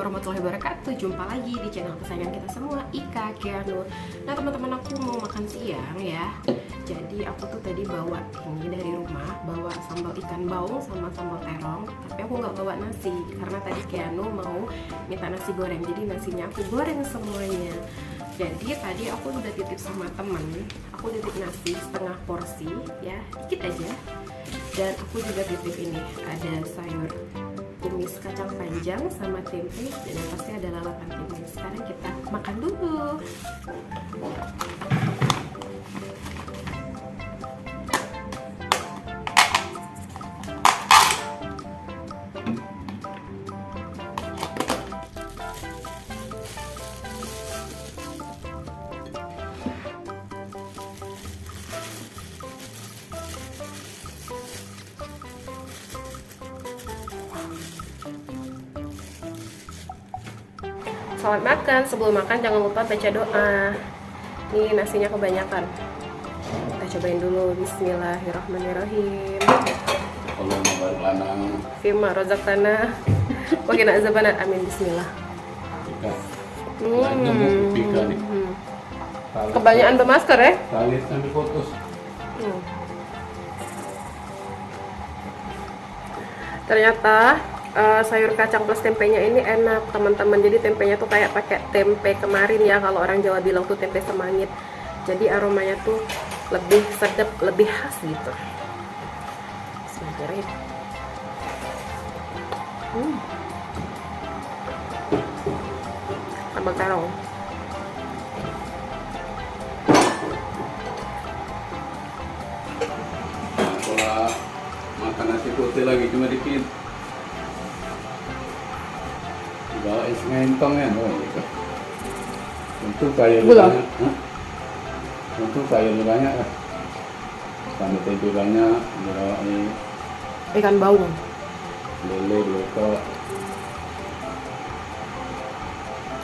warahmatullahi wabarakatuh. Jumpa lagi di channel kesayangan kita semua, Ika Keanu. Nah teman-teman, aku mau makan siang ya. Jadi aku tuh tadi bawa ini dari rumah, bawa sambal ikan baung sama sambal terong. Tapi aku nggak bawa nasi karena tadi Keanu mau minta nasi goreng. Jadi nasinya aku goreng semuanya. Jadi tadi aku udah titip sama temen, aku titip nasi setengah porsi ya, dikit aja. Dan aku juga titip ini, ada sayur tumis kacang panjang sama tempe, dan yang pasti ada lalapan timun. Sekarang kita makan dulu. Selamat makan. Sebelum makan jangan lupa baca doa. Nih nasinya kebanyakan. Kita cobain dulu. Bismillahirrahmanirrahim. Allahumma barik lana Fima razaqtana wa qina azabannar. Amin. Bismillah. Kebanyakan bermasker ya? Talit sambil putus. Ternyata sayur kacang plus tempenya ini enak teman-teman. Jadi tempenya tuh kayak pakai tempe kemarin ya, kalau orang Jawa bilang tuh tempe semangit. Jadi aromanya tuh lebih sedap, lebih khas gitu. Bismillahirrahmanirrahim. Sambal terong. Setelah makan nasi putih lagi cuma dikit. Bawa es mentong ya, gitu. Untuk sayur banyak, untuk sayur banyak kan. Sama tempe banyak, bawa Ikan baung. lele, loka.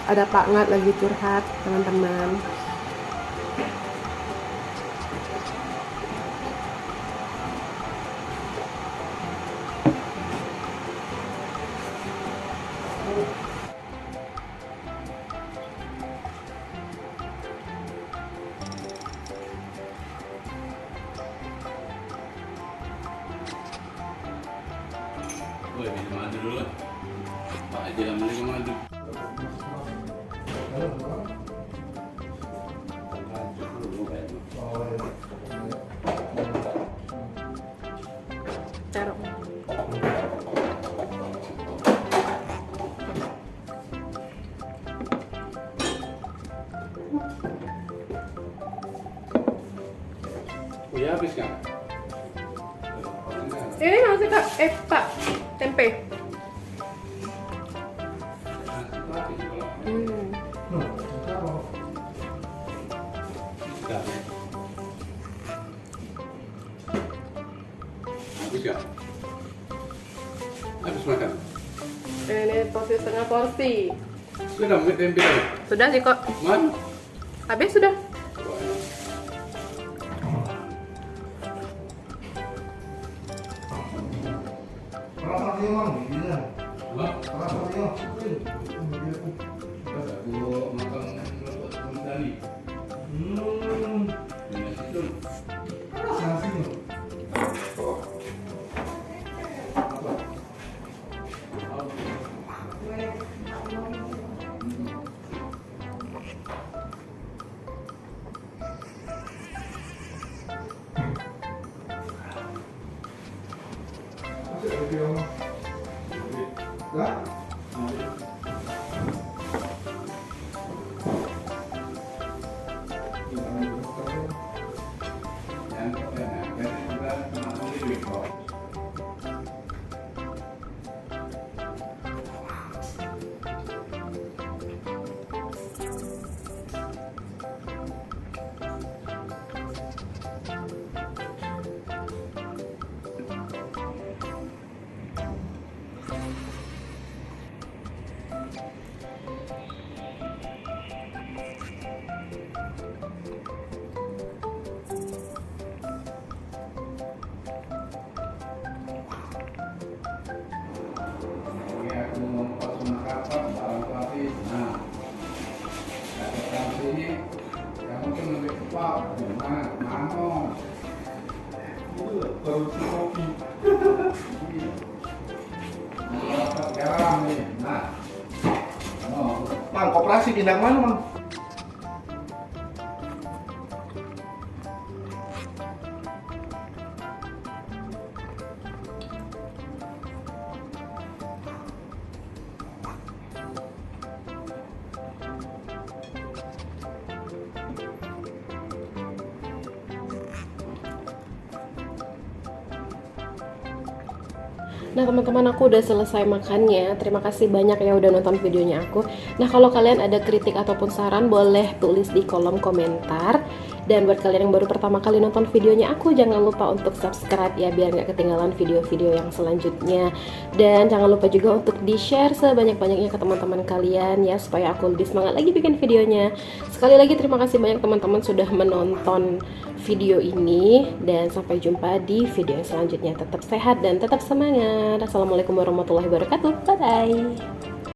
Ada Pak Ngat lagi curhat teman-teman. Woi, minum madu dulu lah. Pak aja lah minum madu. Terong. Uya habis kan? Ini masih Kak, Pak, tempe. Habis ya? Habis makan? Ini porsi setengah porsi. Sudah mungkin tempe lagi? Sudah sih kok. Man? Habis sudah. Aku makan roti tadi. Mang, koperasi pindah mana, Mang? Nah teman-teman, aku udah selesai makannya. Terima kasih banyak ya udah nonton videonya aku. Nah kalau kalian ada kritik ataupun saran boleh tulis di kolom komentar. Dan buat kalian yang baru pertama kali nonton videonya aku, jangan lupa untuk subscribe ya biar nggak ketinggalan video-video yang selanjutnya. Dan jangan lupa juga untuk di-share sebanyak-banyaknya ke teman-teman kalian ya, supaya aku lebih semangat lagi bikin videonya. Sekali lagi terima kasih banyak teman-teman sudah menonton video ini, dan sampai jumpa di video selanjutnya. Tetap sehat dan tetap semangat. Assalamualaikum warahmatullahi wabarakatuh. Bye bye.